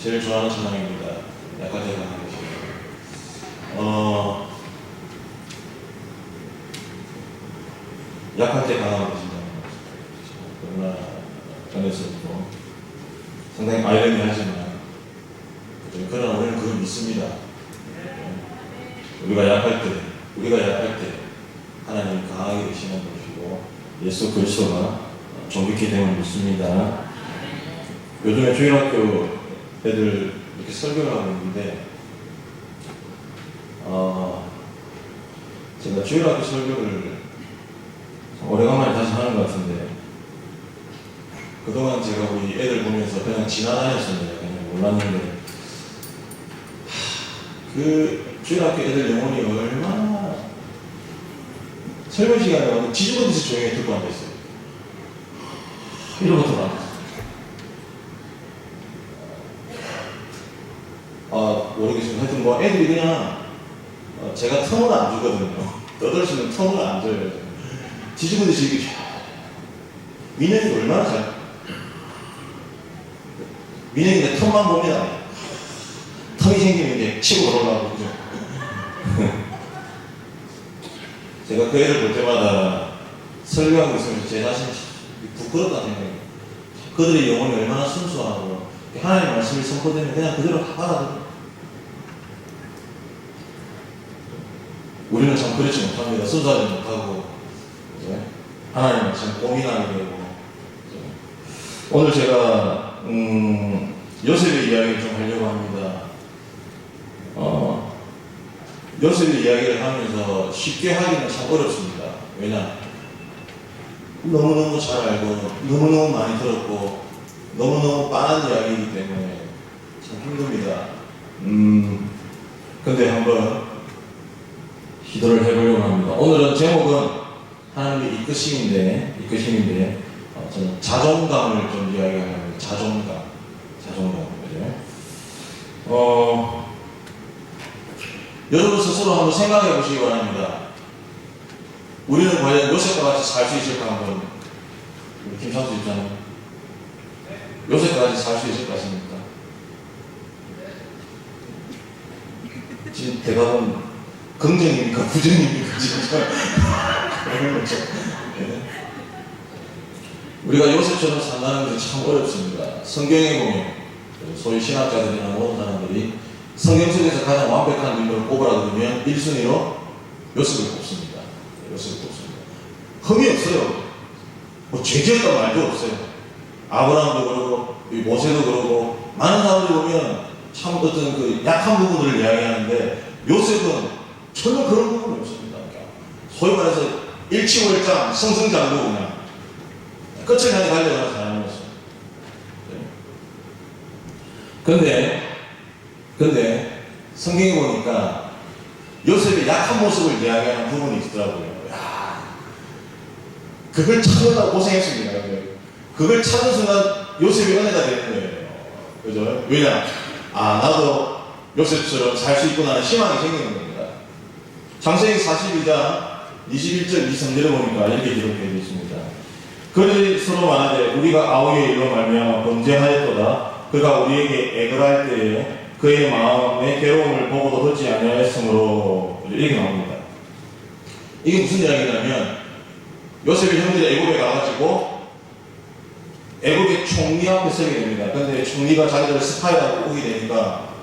제일 좋아하는 찬양입니다. 약할 때 강한 것이. 약할 때 강한 것이다. 그러나 전에서도 상당히 아이러니하지만 그러나 우리는 그걸 믿습니다. 우리가 약할 때 하나님 강하게 되시는 것이고 예수 그리스도가 존귀케 됨을 믿습니다. 요즘에 주일학교 애들 이렇게 설교를 하고 있는데 제가 주일학교 설교를 오래간만에 다시 하는 것 같은데 그동안 제가 우리 애들 보면서 그냥 지나다녔습니다. 그냥 몰랐는데 그 주일학교 애들 영혼이 얼마나 설교 시간에 완전 지지부듯이 조용히 듣고 앉아있어요. 이러고 돌아왔어요. 모르겠습니다. 하여튼 뭐 애들이 그냥 제가 텀을 안 주거든요. 떠들시면 텀을 안 줘요. 지지부듯이 이렇게 민영이 얼마나 잘 민영이가 텀만 봅니다. 텀이 생기면 이제 치고 들어오려고 그러죠. 제가 그 애를 볼 때마다 설교하고 있으면서 제 자신이 부끄럽다는 생각이 그들의 영혼이 얼마나 순수하고 하나님의 말씀이 선포되면 그냥 그대로 다 받아들여요. 우리는 참 그렇지 못합니다. 순수하지 못하고 하나님은 참 고민하게 되고 오늘 제가 요셉의 이야기를 좀 하려고 합니다. 요셉의 이야기를 하면서 쉽게 하기는 참 어렵습니다. 왜냐? 너무너무 잘 알고 너무너무 많이 들었고 너무너무 뻔한 이야기이기 때문에 참 힘듭니다. 근데 한번 기도를 해보려고 합니다. 오늘은 제목은 하나님의 이끄심인데 저는 자존감을 좀 이야기하려고 합니다. 자존감. 여러분 스스로 한번 생각해 보시기 바랍니다. 우리는 과연 요셉과 같이 살 수 있을까 한번 김상수 입장은 요셉과 같이 살 수 있을 것 같습니까? 지금 대답은 긍정입니까? 부정입니까? 지금 우리가 요셉처럼 산다는 것이 참 어렵습니다. 성경에 보면 소위 신학자들이나 모든 사람들이 성경 속에서 가장 완벽한 인물을 꼽으라 그러면 1순위로 요셉을 꼽습니다. 흠이 없어요. 뭐 죄지었다고 말도 없어요. 아브라함도 그러고 모세도 그러고 많은 사람들이 보면 참 어떤 그 약한 부분들을 이야기하는데 요셉은 전혀 그런 부분이 없습니다. 소위 말해서 일치월장 성승장구 그냥 끝을 향해 달려가는 사람이었어요. 근데 성경에 보니까 요셉의 약한 모습을 이야기하는 부분이 있더라고요. 그걸 찾으려고 고생했습니다. 그걸 찾은 순간 요셉이 은혜가 되는 거예요. 그죠? 왜냐? 나도 요셉처럼 살 수 있구나 하는 희망이 생기는 겁니다. 창세기 42장 21절 23절을 보니까 이렇게 기록되어 있습니다. 그들이 서로 말하되 우리가 아우의 일로 말미암아 범죄하였도다. 그가 우리에게 애걸할 때에 그의 마음의 괴로움을 보고도 듣지 아니하였으므로 이렇게 나옵니다. 이게 무슨 이야기냐면 요셉의 형들이 애굽에 가가지고 애굽의 총리 앞에 서게 됩니다. 그런데 총리가 자기들을 스파이라고 오게 되니까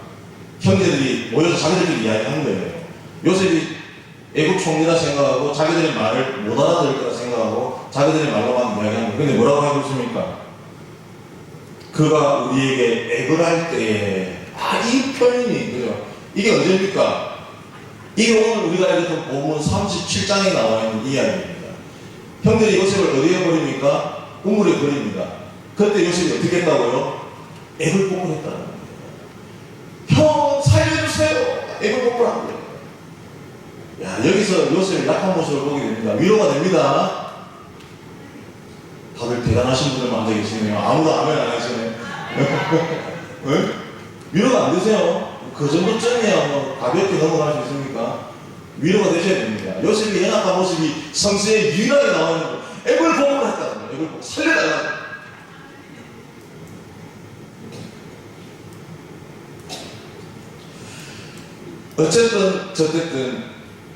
형제들이 모여서 자기들끼리 이야기하는 거예요. 요셉이 애굽 총리라 생각하고 자기들의 말을 못 알아들을 거라 생각하고 자기들의 말로만 이야기하는 거예요. 근데 뭐라고 하고 있습니까? 그가 우리에게 애걸할 때에 이 표현이 그죠? 이게 언제입니까? 이게 오늘 우리가 읽었던 본문 37장에 나와 있는 이야기입니다. 형들이 요셉을 어디에 버립니까? 우물에 버립니다. 그때 요셉이 어떻게 했다고요? 애를 뽑고 했다는 겁니다. 형 살려주세요. 애를 뽑고 한 거예요. 여기서 요셉의 약한 모습을 보게 됩니다. 위로가 됩니다. 다들 대단하신 분들 앉아 계시네요. 아무도 아멘 안 하시네. 위로가 안 되세요? 그 정도쯤이야 뭐 가볍게 넘어갈 수 있습니까? 위로가 되셔야 됩니다. 요셉의 연약한 모습이 성서에 유일하게 나오는 거예요. 애를 보고 했다는 거예요. 애를 보고 살려달라고. 어쨌든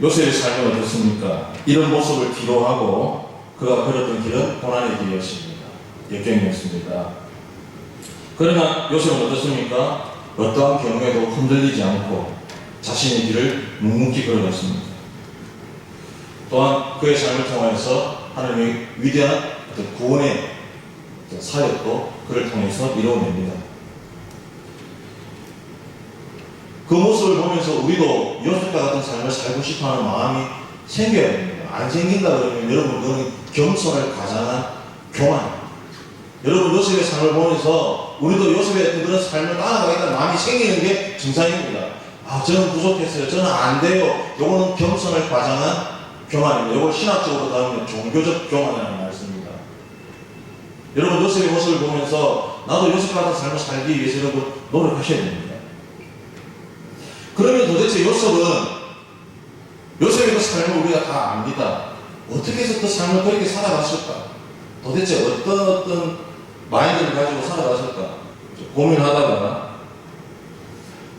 요셉의 삶은 어떻습니까? 이런 모습을 뒤로하고 그가 걸었던 길은 고난의 길이었습니다. 역경이었습니다. 그러나 요셉은 어떻습니까? 어떠한 경우에도 흔들리지 않고 자신의 길을 묵묵히 걸어갔습니다. 또한 그의 삶을 통해서 하나님의 위대한 어떤 구원의 어떤 사역도 그를 통해서 이루어냅니다. 그 모습을 보면서 우리도 요셉과 같은 삶을 살고 싶어하는 마음이 생겨야 됩니다. 안 생긴다 그러면 여러분 그건 겸손을 가장한 교만. 여러분 요셉의 삶을 보면서 우리도 요셉의 어떤 그런 삶을 따라가겠다는 마음이 생기는 게 정상입니다. 아 저는 부족했어요. 저는 안 돼요. 요거는 겸손을 과장한 교만입니다. 요걸 신학적으로 다루면 종교적 교만이라는 말씀입니다. 여러분 요셉의 모습을 보면서 나도 요셉과 같은 삶을 살기 위해서 여러분 노력하셔야 됩니다. 그러면 도대체 요셉의 그 삶을 우리가 다 압니다. 어떻게 해서 그 삶을 그렇게 살아갔을까? 도대체 어떤 마인드를 가지고 살아갔을까? 고민하다가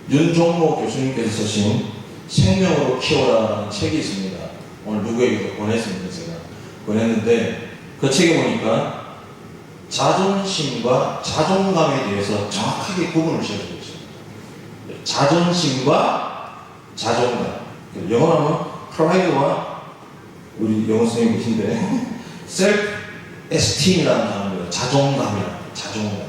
윤종모 교수님께서 쓰신 생명으로 키워라라는 책이 있습니다. 오늘 누구에게도 보냈습니다. 제가 보냈는데 그 책에 보니까 자존심과 자존감에 대해서 정확하게 구분을 지어주고 있습니다. 자존심과 자존감. 영어로 하면 pride와 우리 영어 선생님 계신데 self esteem이라는 단어입니다. 자존감이라는 자존감.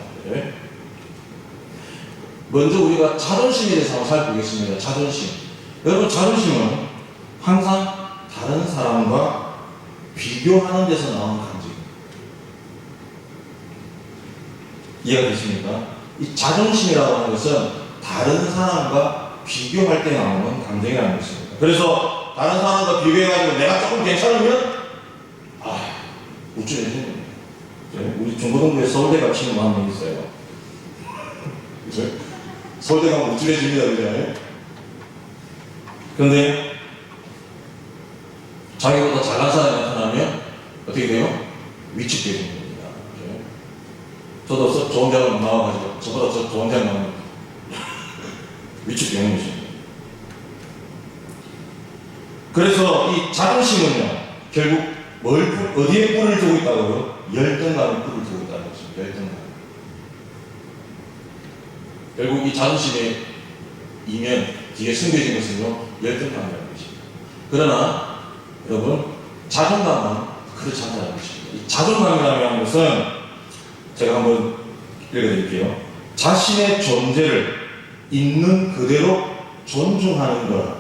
먼저 우리가 자존심에 대해서 한번 살펴보겠습니다. 자존심. 여러분 자존심은 항상 다른 사람과 비교하는 데서 나오는 감정입니다. 이해가 되십니까? 이 자존심이라고 하는 것은 다른 사람과 비교할 때 나오는 감정이라는 것입니다. 그래서 다른 사람과 비교해가지고 내가 조금 괜찮으면 우쭐해지는 거예요. 우리 중고등부에 서울대 가시는 마음이 있어요. 그죠? 서울대 가면 우쭐해집니다. 그죠? 근데 자기보다 잘난 사람이 나타나면 어떻게 돼요? 위축되는 겁니다. 그죠? 저도 좋은 대학을 나와가지고 저보다 저 좋은 대학 나오면 위축되는 것입니다. 그래서 이 자존심은요, 결국 어디에 뿔을 두고 있다고요? 열등감에 뿔을 두고 있다는 것입니다. 열등감. 결국 이 자존심의 이면 뒤에 숨겨진 것은요, 열등감이라는 것입니다. 그러나 여러분 자존감은 그렇지 않다는 것입니다. 이 자존감이라는 하는 것은 제가 한번 읽어드릴게요. 자신의 존재를 있는 그대로 존중하는 것.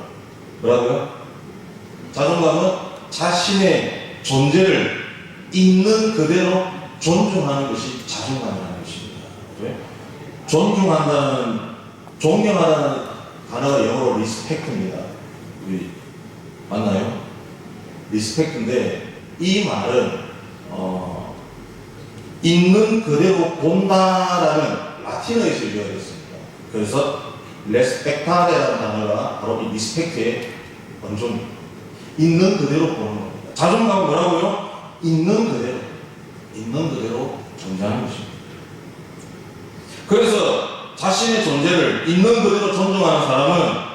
뭐라고요? 자존감은 자신의 존재를 있는 그대로 존중하는 것이 자존감이라는 것입니다. 네? 존경하다는 단어가 영어로 리스펙트입니다. 우리 맞나요? 리스펙트인데 이 말은 있는 그대로 본다라는 라틴어에서 유래됐습니다. 그래서 레스펙타레라는 단어가 바로 이 리스펙트의 원조입니다. 있는 그대로 보는 겁니다. 자존감은 뭐라고요? 있는 그대로 존재하는 것입니다. 그래서 자신의 존재를 있는 그대로 존중하는 사람은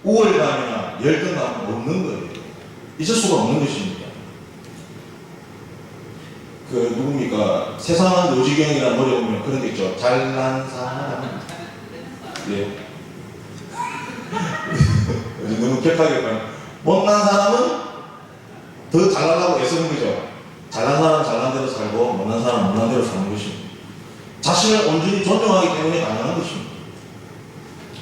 우월감이나 열등감은 없는 거예요. 있을 수가 없는 것입니다. 누굽니까? 세상은 노지경이라는 노래 보면 그런 게 있죠. 잘난 사람. 예. 너무 격하게 말하면 못난 사람은 더 잘나려고 애쓰는 거죠. 잘난 사람은 잘난 대로 살고 못난 사람은 못난 대로 사는 것입니다. 자신을 온전히 존중하기 때문에 가능한 것입니다.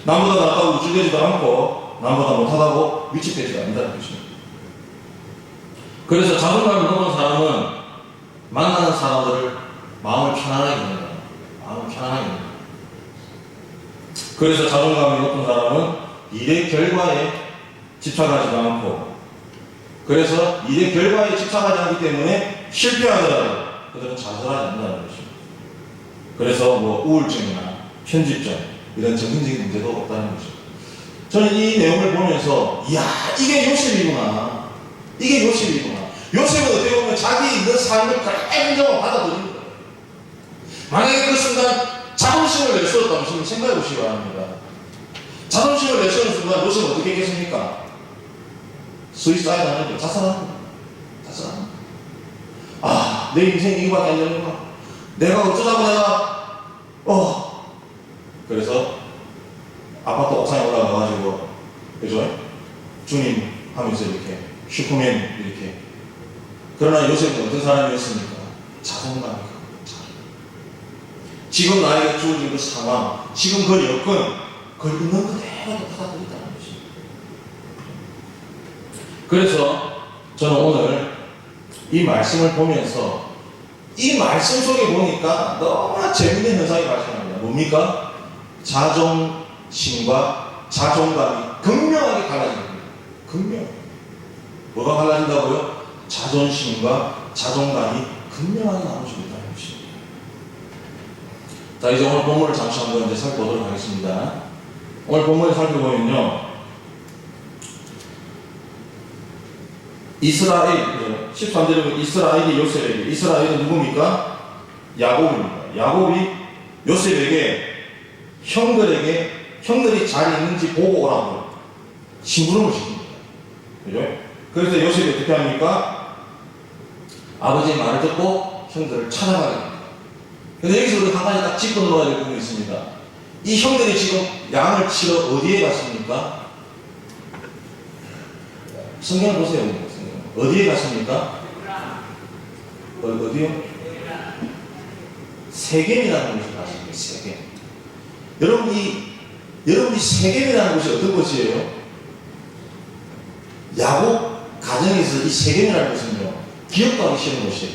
남보다 낫다고 우쭐대지도 않고 남보다 못하다고 위축되지도 않는다는 것입니다. 그래서 자존감이 높은 사람은 만나는 사람들을 마음을 편안하게 합니다. 마음을 편안하게 합니다. 그래서 자존감이 높은 사람은 일의 결과에 집착하지도 않고, 그래서 일의 결과에 집착하지 않기 때문에 실패하더라도 그들은 좌절하지 않는다는 것입니다. 그래서 우울증이나 편집증 이런 정신적인 문제도 없다는 것입니다. 저는 이 내용을 보면서 이야 이게 요셉이구나. 이게 요셉이구나. 요셉은 어떻게 보면 자기 있는 삶을 그대로 받아들이는 거예요. 만약에 그 순간 자존심을 내세웠다면 생각해 보시기 바랍니다. 자존심을 내세우는 순간 요셉은 어떻게 했겠습니까? 수이사이드 하는 거, 자살하는 거. 자살하는 거. 내 인생이 이거밖에 안 되는구나. 내가 어쩌자고 그래서 아파트 옥상에 올라가가지고, 그죠? 주님 하면서 이렇게, 슈퍼맨 이렇게. 그러나 요셉은 어떤 사람이었습니까? 자존감이 지금 나에게 주어진 그 상황, 지금 그 여건, 그걸 있는 그대로 받아들인다는 것입니다. 그래서 저는 오늘 이 말씀을 보면서 이 말씀 속에 보니까 너무나 재밌는 현상이 발생합니다. 뭡니까? 자존심과 자존감이 극명하게 갈라집니다. 극명. 뭐가 갈라진다고요? 자존심과 자존감이 극명하게 나눠집니다. 자, 이제 오늘 본문을 잠시 한번 이제 살펴보도록 하겠습니다. 오늘 본문을 살펴보면요. 이스라엘, 13절에 보면 이스라엘이 요셉에게, 이스라엘은 누굽니까? 야곱입니다. 야곱이 요셉에게 형들이 잘 있는지 보고 오라고 심부름을 시킵니다. 그죠? 그래서 요셉이 어떻게 합니까? 아버지의 말을 듣고 형들을 찾아가게 됩니다. 근데 여기서 우리 한 가지 딱 짚고 넘어가야 될 부분이 있습니다. 이 형들이 지금 양을 치러 어디에 갔습니까? 성경을 보세요. 성경. 어디에 갔습니까? 어디요? 세겜이라는 곳에 갔습니다. 세겜. 여러분이 세겜이라는 곳이 어떤 곳이에요? 야곱 가정에서 이 세겜이라는 곳은요, 기억도 하기 싫은 곳이에요.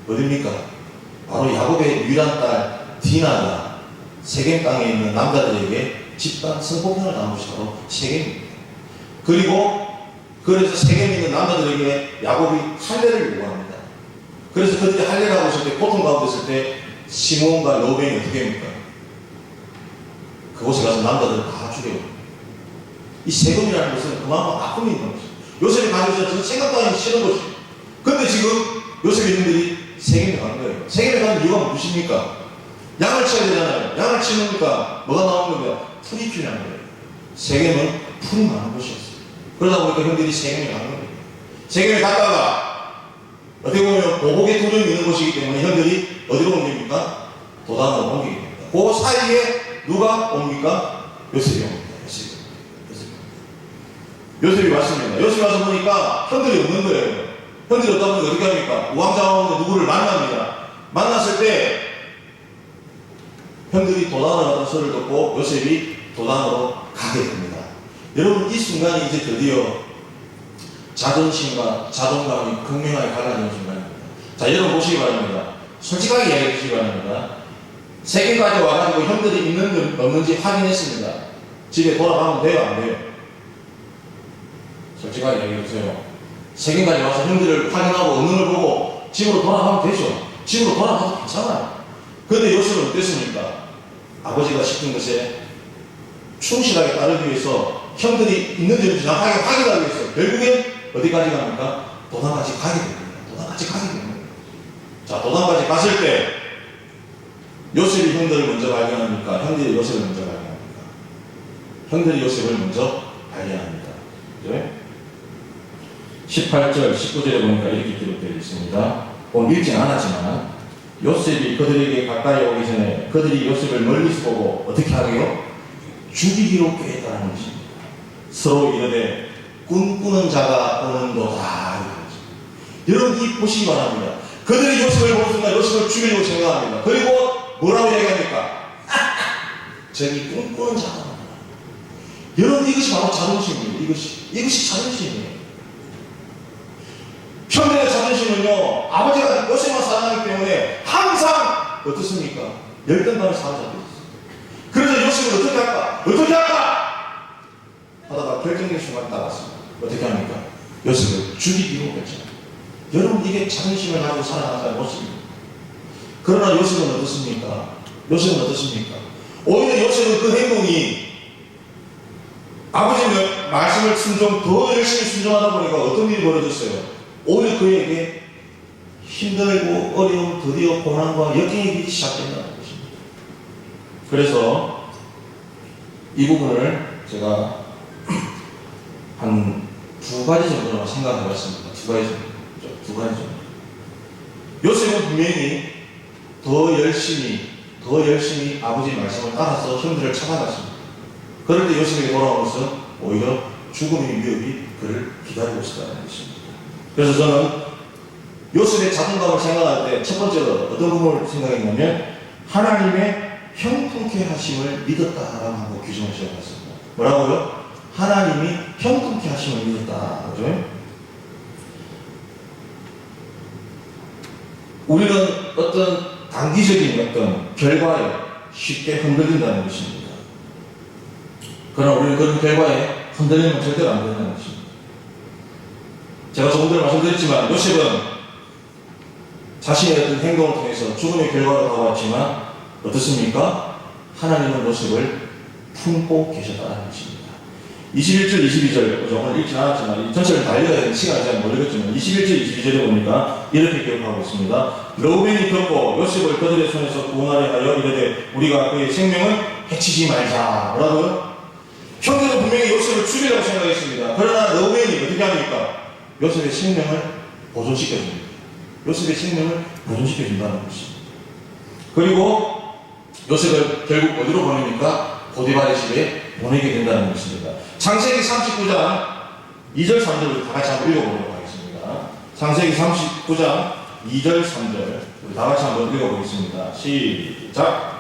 어딥니까? 바로 야곱의 유일한 딸 디나가 세겜 땅에 있는 남자들에게 집단 성폭행을 당한 곳이 바로 세겜입니다. 그래서 세겜에 있는 남자들에게 야곱이 할례를 요구합니다. 그래서 그들이 할례를 하고 있을 때, 고통 가운데 있을 때 시몬과 로벤이 어떻게 합니까? 그곳에 가서 남자들을 다 죽여요. 이 세겜이라는 것은 그만큼 아픔이 있는 것이죠. 요셉이 가지고 있어서 생각도 하기 싫은 것이죠. 근데 지금 요셉 있는들이 세겜에 가는 거예요. 세겜에 가는 이유가 무엇입니까? 양을 쳐야 되잖아요. 양을 치니까 뭐가 나오는 거야? 풀이 필요한 거예요. 세겜은 풀이 많은 곳이었어요. 그러다 보니까 형들이 세겜에 가는 거예요. 세겜에 갔다가 어떻게 보면 보복의 두려움이 있는 곳이기 때문에 형들이 어디로 옮깁니까? 도단으로 옮기게 됩니다. 그 사이에 누가 옵니까? 요셉이 옵니다. 요셉이 왔습니다. 요셉이 와서 보니까 형들이 없는 거예요. 형들이 없다 보니까 어떻게 합니까? 우왕좌왕하고 누구를 만납니다. 만났을 때 형들이 도단으로 가던 소리를 듣고 요셉이 도단으로 가게 됩니다. 여러분, 이 순간이 이제 드디어 자존심과 자존감이 극명하게 갈라지는 순간입니다. 자, 여러분 보시기 바랍니다. 솔직하게 이야기해 주시기 바랍니다. 세계까지 와가지고 형들이 있는지 없는지 확인했습니다. 집에 돌아가면 돼요, 안 돼요? 솔직하게 이야기해 주세요. 세계까지 와서 형들을 확인하고 없는 걸 보고 집으로 돌아가면 되죠. 집으로 돌아가도 괜찮아요. 그런데 요셉은 어땠습니까? 아버지가 시킨 것에 충실하게 따르기 위해서 형들이 있는지를 정확하게 확인하기 위해서 결국엔 어디까지 갑니까? 도단까지 가게 됩니다. 도단까지 가게 됩니다. 자, 도단까지 갔을 때 요셉이 형들을 먼저 발견합니까? 형들이 요셉을 먼저 발견합니까? 형들이 요셉을 먼저 발견합니다. 그죠? 18절, 19절에 보니까 이렇게 기록되어 있습니다. 오늘 읽진 않았지만 요셉이 그들에게 가까이 오기 전에 그들이 요셉을 멀리서 보고 어떻게 하게요? 죽이기로 꾀했다는 것입니다. 서로 이르되 꿈꾸는 자가 오는도다. 여러분, 이 보시기 바랍니다. 그들이 요셉을 보는 순간 요셉을 죽이려고 생각합니다. 그리고 뭐라고 얘기합니까? 저기 꿈꾸는 자가 온다. 여러분, 이것이 바로 자존심입니다. 이것이 자존심이에요. 형들의 자존심은요, 아버지가 요셉만 사랑하기 때문에 항상 어떻습니까? 열등감에 사로잡혀 있어요. 그래서 요셉을 어떻게 할까? 하다가 결정적인 순간이 따랐습니다. 어떻게 합니까? 요셉을 죽이기로 결정합니다. 여러분, 이게 자존심을 가지고 살아가는 모습입니다. 그러나 요셉은 어떻습니까? 오히려 요셉은 그 행동이 아버지의 말씀을 더 열심히 순종하다 보니까 어떤 일이 벌어졌어요? 오히려 그에게 힘들고 어려움, 드디어 고난과 역경이 시작된다는 것입니다. 그래서 이 부분을 제가 한 두 가지 정도로 생각해 봤습니다. 두 가지 정도. 요셉은 분명히 더 열심히 아버지 말씀을 따라서 형들을 찾아갔습니다. 그럴 때 요셉에게 돌아온 것은 오히려 죽음의 위협이 그를 기다리고 있었다는 것입니다. 그래서 저는 요셉의 자존감을 생각할 때 첫 번째로 어떤 부분을 생각했냐면 하나님의 형통케 하심을 믿었다라고 규정을 지어봤습니다. 뭐라고요? 하나님이 형통케 하심을 믿었다. 그죠? 우리는 어떤 단기적인 어떤 결과에 쉽게 흔들린다는 것입니다. 그러나 우리는 그런 결과에 흔들리면 절대로 안 된다는 것입니다. 제가 조금 전에 말씀드렸지만 요셉은 자신의 어떤 행동을 통해서 죽음의 결과로 다가왔지만 어떻습니까? 하나님은 요셉을 품고 계셨다는 것입니다. 21절, 22절, 오늘 읽지 않았지만 전체를 다 읽어야 되는 시간이 잘 모르겠지만 21절, 22절에 보니까 이렇게 기록하고 있습니다. 르우벤이 듣고 요셉을 그들의 손에서 구원하려 하여 이르되 우리가 그의 생명을 해치지 말자. 뭐라고요? 형들은 분명히 요셉을 죽이라고 생각했습니다. 그러나 르우벤이 어떻게 합니까? 요셉의 생명을 보존시켜줍니다. 요셉의 생명을 보존시켜준다는 것입니다. 그리고 요셉을 결국 어디로 보냅니까? 보디발의 집에 보내게 된다는 것입니다. 창세기 39장 2절 3절을 다 같이 한번 읽어보도록 하겠습니다. 창세기 39장 2절 3절 우리 다 같이 한번 읽어보겠습니다. 시작.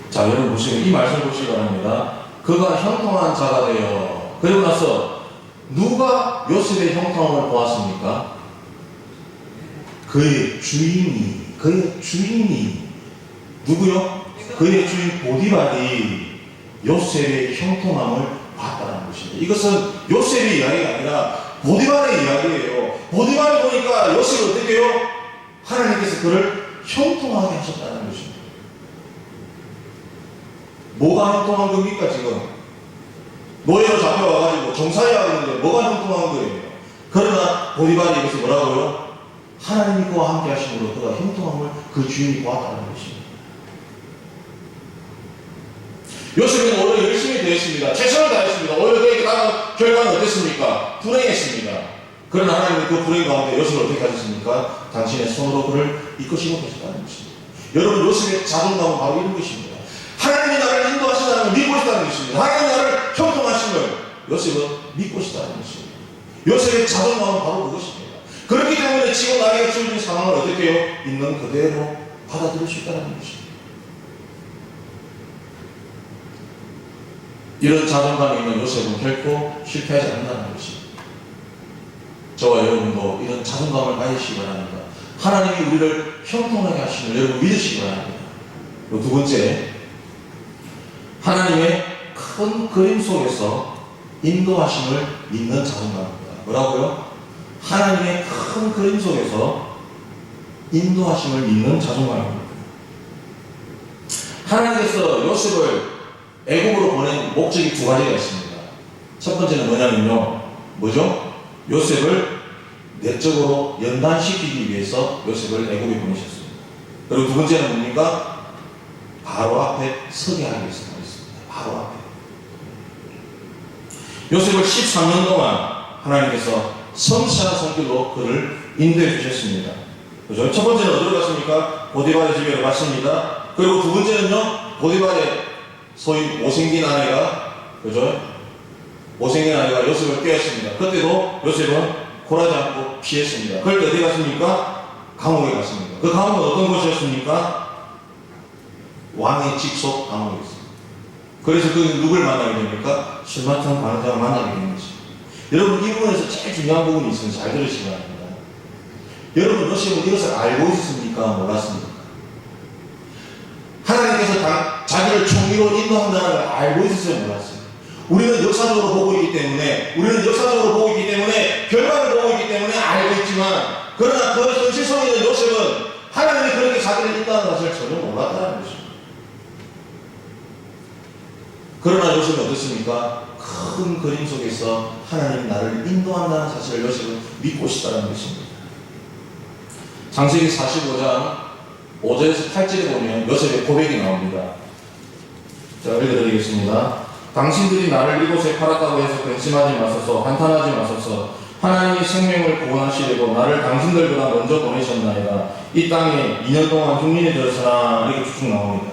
자, 여러분 보시면 이 말씀 보시기 바랍니다. 그가 형통한 자가 되어. 그리고 나서 누가 요셉의 형통함을 보았습니까? 그의 주인이 누구요? 그의 주인 보디발이 요셉의 형통함을 봤다는 것입니다. 이것은 요셉의 이야기가 아니라 보디발의 이야기예요. 보디발이 보니까 요셉을 어떻게 해요? 하나님께서 그를 형통하게 하셨다는 것입니다. 뭐가 형통한 겁니까 지금? 노예로 잡혀와가지고 종살이하고 있는데 뭐가 형통한 거예요? 그러나 보디발이 여기서 뭐라고요? 하나님이 그와 함께 하심으로 그가 형통함을 그 주인이 보았다는 것입니다. 요셉은 오히려 열심히 되었습니다. 최선을 다했습니다. 오히려 그에게 나간 결과는 어땠습니까? 불행했습니다. 그러나 하나님은 그 불행 가운데 요셉을 어떻게 하셨습니까? 당신의 손으로 그를 이끄시고 계셨다는 것입니다. 여러분 요셉의 자존감은 바로 이런 것입니다. 하나님이 나를 인도하신다는 걸 믿고 있다는 것입니다. 하나님이 나를 형통하심을 요셉은 믿고 있다는 것입니다. 요셉의 자존감은 바로 그것입니다. 그렇기 때문에 지금 나에게 주어진 상황을 어떻게 해요? 있는 그대로 받아들일 수 있다는 것입니다. 이런 자존감이 있는 요셉은 결코 실패하지 않는다는 것입니다. 저와 여러분도 이런 자존감을 가지시기 바랍니다. 하나님이 우리를 형통하게 하시는 여러분 믿으시기 바랍니다. 두 번째, 하나님의 큰 그림 속에서 인도하심을 믿는 자존감입니다. 뭐라고요? 하나님의 큰 그림 속에서 인도하심을 믿는 자존감입니다. 하나님께서 요셉을 애국으로 보낸 목적이 두 가지가 있습니다. 첫 번째는 뭐냐면요. 뭐죠? 요셉을 내적으로 연단시키기 위해서 요셉을 애국에 보내셨습니다. 그리고 두 번째는 뭡니까? 바로 앞에 서게 하기 위해서 보냈습니다. 바로 앞에. 요셉을 13년 동안 하나님께서 성실한 손길로 그를 인도해 주셨습니다. 그죠? 첫 번째는 어디로 갔습니까? 보디발의 집에 갔습니다. 그리고 두 번째는요, 보디발의 소위 못생긴 아내가, 그죠? 못생긴 아내가 요셉을 꾀었습니다. 그때도 요셉은 굴하지 않고 피했습니다. 그럴 때 어디 갔습니까? 감옥에 갔습니다. 그 감옥은 어떤 곳이었습니까? 왕의 직속 감옥이었습니다. 그래서 그 누굴 만나게 됩니까? 술 맡은 관자를 만나게 되는 것입니다. 여러분, 이 부분에서 제일 중요한 부분이 있으면 잘 들으시기 바랍니다. 여러분, 요셉은 이것을 알고 있었습니까? 몰랐습니까? 하나님께서 자기를 총리로 인도한다는 걸 알고 있었어요? 몰랐어요? 우리는 역사적으로 보고 있기 때문에, 결과를 보고 있기 때문에 알고 있지만, 그러나 그 현실 속에 있는 요셉은 하나님이 그렇게 자기를 인도하는 것을 전혀 몰랐다는 것입니다. 그러나 요셉은 어떻습니까? 큰 그림 속에서 하나님이 나를 인도한다는 사실을 요셉은 믿고 있다는 것입니다. 창세기 45장 5절에서 8절에 보면 요셉의 고백이 나옵니다. 자, 읽어드리겠습니다. 당신들이 나를 이곳에 팔았다고 해서 근심하지 마소서, 한탄하지 마소서. 하나님이 생명을 구원하시려고 나를 당신들보다 먼저 보내셨나이다. 이 땅에 2년 동안 흉년이 들었으나 이렇게 쭉 나옵니다.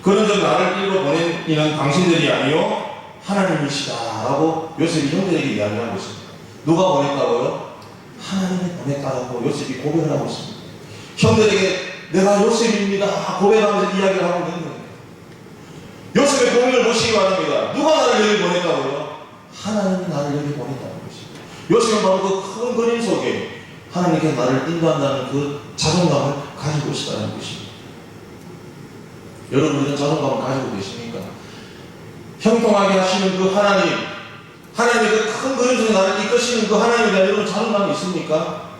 그런즉 나를 일로 보낸 이는 당신들이 아니요 하나님이시다라고 요셉이 형들에게 이야기하고 있습니다. 누가 보냈다고요? 하나님이 보냈다라고 요셉이 고백을 하고 있습니다. 형들에게 내가 요셉입니다 고백하면서 이야기를 하고 있는 거예요. 요셉의 고백을 보시기 바랍니다. 누가 나를 여기 보냈다고요? 하나님이 나를 여기 보냈다는 것입니다. 요셉은 바로 그 큰 그림 속에 하나님께 나를 인도한다는 그 자존감을 가지고 있다는 것입니다. 여러분, 이런 자존감을 가지고 계십니까? 형통하게 하시는 그 하나님, 하나님의 그 큰 그림 속에 나를 이끄시는 그 하나님에 대한 여러분 자존감이 있습니까?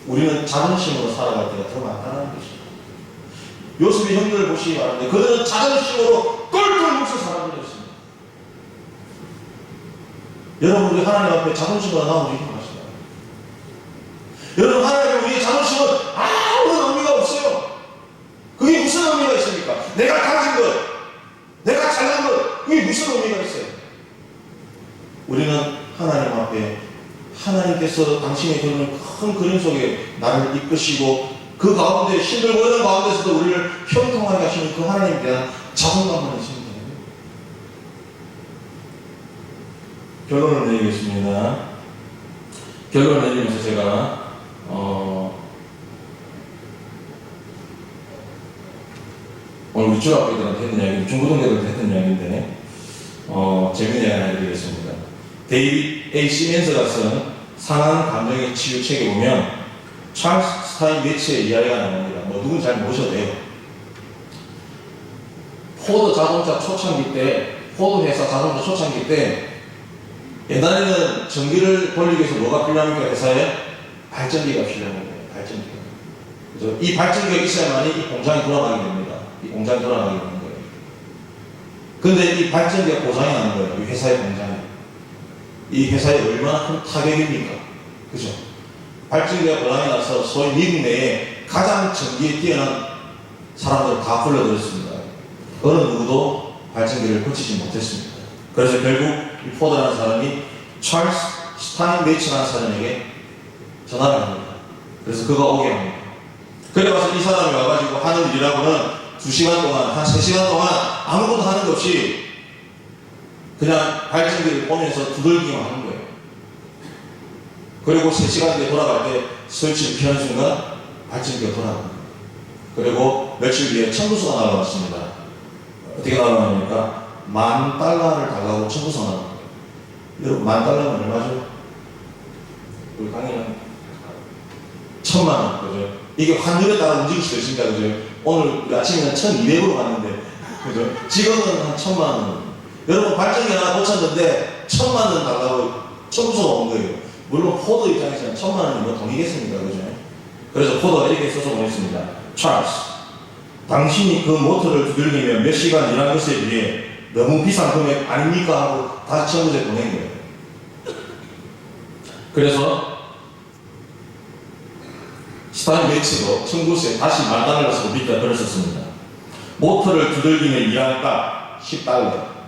우리는 자존심으로 살아갈 때가 더 많다는 것입니다. 요셉의 형들을 보시기 바랍니다. 그들은 자존심으로 똘똘 뭉쳐 살아버렸습니다. 여러분, 우리 하나님 앞에 자존심으로 나오기 힘들어하시나요? 여러분, 하나님 우리의 자존심은 아무런 의미가 없어요. 그게 무슨 의미가 있습니까? 내가 가진 것, 내가 잘난 것, 그게 무슨 의미가 있어요? 우리는 하나님 앞에 하나님께서 당신의 큰 그림 속에 나를 이끄시고 그 가운데 힘들고 어려운 가운데서도 우리를 형통하게 하시는 그 하나님에 대한 자존감만 있으면 돼요. 결론을 내리겠습니다. 결론을 내리면서 제가 오늘 우리 중학교들한테 했던 이야기, 중고등교들한테 했던 이야기인데 재미있는 이야기 하나 드리겠습니다. 데이빗 A. 시멘스가 쓴 상한 감정의 치유 책에 보면 찰스 스타인베츠의 이야기가 나옵니다. 누군지 잘 모셔도 돼요. 포드 자동차 초창기 때, 포드 회사 자동차 초창기 때 옛날에는 전기를 돌리기 위해서 뭐가 필요합니까? 회사에 발전기가 필요합니다. 발전기가. 그래서 이 발전기가 있어야만이 이 공장이 돌아가게 됩니다. 이 공장이 돌아가게 되는 거예요. 근데 이 발전기가 고장이 나는 거예요. 이 회사의 공장이. 이 회사에 얼마나 큰 타격입니까? 그죠? 발전기가 고장이 나서 소위 미국 내에 가장 전기에 뛰어난 사람들을 다 불러들였습니다. 어느 누구도 발전기를 고치지 못했습니다. 그래서 결국 이 포드라는 사람이 찰스 스타인베츠라는 사람에게 전화를 합니다. 그래서 그가 오게 합니다. 그래 와서 이 사람이 와가지고 하는 일이라고는 2시간 동안, 한 3시간 동안 아무것도 하는 것 없이 그냥 발전기를 보면서 두들기만 하는 거예요. 그리고 3시간 뒤에 돌아갈 때 스위치를 켜는 순간 발전기가 돌아갑니다. 그리고 며칠 뒤에 청구서가 날아왔습니다. 어떻게 날아왔습니까? $10,000를 달라고 청구서가 나옵니다. 여러분, $10,000면 얼마죠? 우리 강의는 1,000,000원, 그죠? 이게 환율에 따라 움직일 수도 있습니다, 그죠? 오늘 우리 아침에는 1,200으로 갔는데, 그죠? 지금은 한 1,000,000원. 여러분, 발전기 하나 고쳤는데 1,000,000원 달라고 청구서가 온 거예요. 물론 포드 입장에서는 1,000,000원이 뭐 돈이겠습니까, 그죠? 그래서 포드가 이렇게 써서 보냈습니다. 찰스, 당신이 그 모터를 두들기며 몇 시간 일한 것에 비해 너무 비싼 금액 아닙니까? 하고 다시 청구서에 보낸 거예요. 그래서 스타인베츠도 청구서에 다시 $10,000을 쓰고 빗다 글을 썼습니다. 모터를 두들기며 일한 값 $10.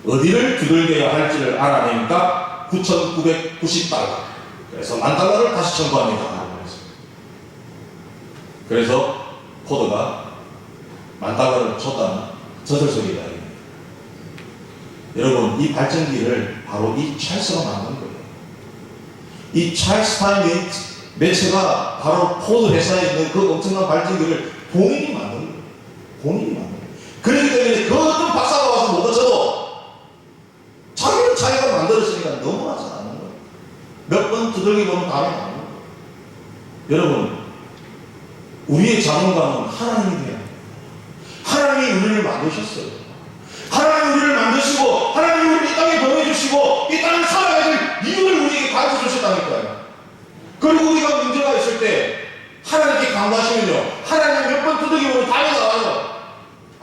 어디를 두들겨야 할지를 알아낸 값 $9,990. 그래서 $10,000를 다시 청구합니다. 그래서 포드가 $10,000을 줬다는 저술적인 이야기입니다. 여러분, 이 발전기를 바로 이 찰스가 만든 거예요. 이 찰스 스타인베츠가 바로 포드 회사에 있는 그 엄청난 발전기를 본인이 만든 거예요. 본인이 만든 거예요. 그렇기 때문에 그 어떤 박사가 와서 못 고쳐도 자기는 자기가 만들었으니까 너무나 잘하는 거예요. 몇 번 두들겨 보면 감이 나는 거예요. 여러분, 우리의 자존감은 하나님이 돼야 합니다. 하나님이 우리를 만드셨어요. 하나님이 우리를 만드시고 하나님이 우리를 이 땅에 보내주시고 이 땅을 살아야 될 이유를 우리에게 가르쳐 주셨다니까요. 그리고 우리가 문제가 있을 때 하나님께 강구하시면요, 하나님 몇 번 두들겨 보면 답이 나와요.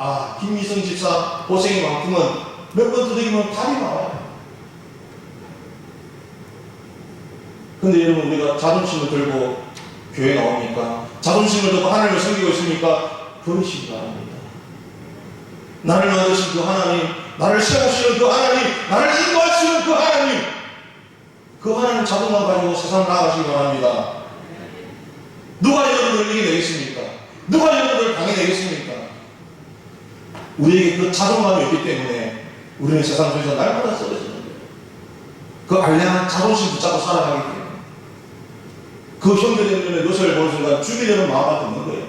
아, 김미성 집사 고생이 많구먼. 몇 번 두드리면 답이 나와요. 근데 여러분, 우리가 자존심을 들고 교회 나옵니까? 자존심을 들고 하나님을 섬기고 있습니까? 그러시기 바랍니다. 나를 만드신 그 하나님, 나를 세우시는 그 하나님, 나를 인도하시는 그 하나님, 그 하나님 자존감 가지고 세상 나아가시기 바랍니다. 누가 여러분들 이겨내겠습니까? 누가 여러분들 당해내겠습니까? 우리에게 그 자존감이 없기 때문에 우리는 세상 속에서 날마다 쓰러지는 거예요. 그 알량한 자존심 붙잡고 살아가기 때문에 그 형제들의 요새를 보는 순간 죽이려는 마음밖에 없는 거예요.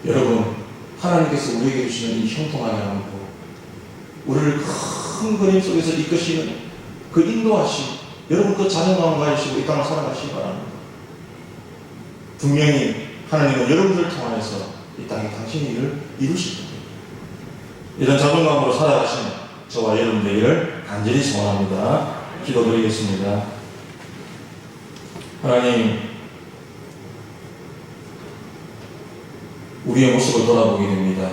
여러분, 하나님께서 우리에게 주시는 이 형통하게 하고 우리를 큰 그림 속에서 이끄시는 그 인도하심, 여러분 그 자존감을 가지시고 이 땅을 살아가시기 바랍니다. 분명히 하나님은 여러분들을 통하여서 이 땅에 당신의 일을 이루실 겁니다. 이런 자존감으로 살아가시는 저와 여러분 되기를 간절히 소원합니다. 기도드리겠습니다. 하나님, 우리의 모습을 돌아보게 됩니다.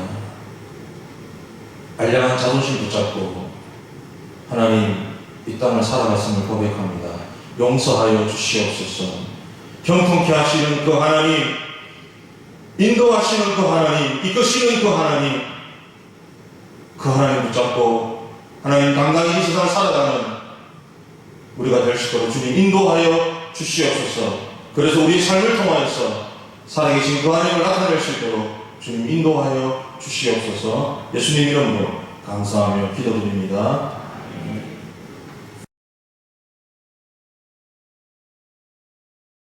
알량한 자존심 붙잡고 하나님 이 땅을 살아갔음을 고백합니다. 용서하여 주시옵소서. 형통케 하시는 그 하나님, 인도하시는 그 하나님, 이끄시는 그 하나님, 그 하나님 붙잡고 하나님 당당히 이 세상을 살아가는 우리가 될 수 있도록 주님 인도하여 주시옵소서. 그래서 우리 삶을 통하여서 살아계신 그 하나님을 나타낼 수 있도록 주님 인도하여 주시옵소서. 예수님 이름으로 감사하며 기도드립니다.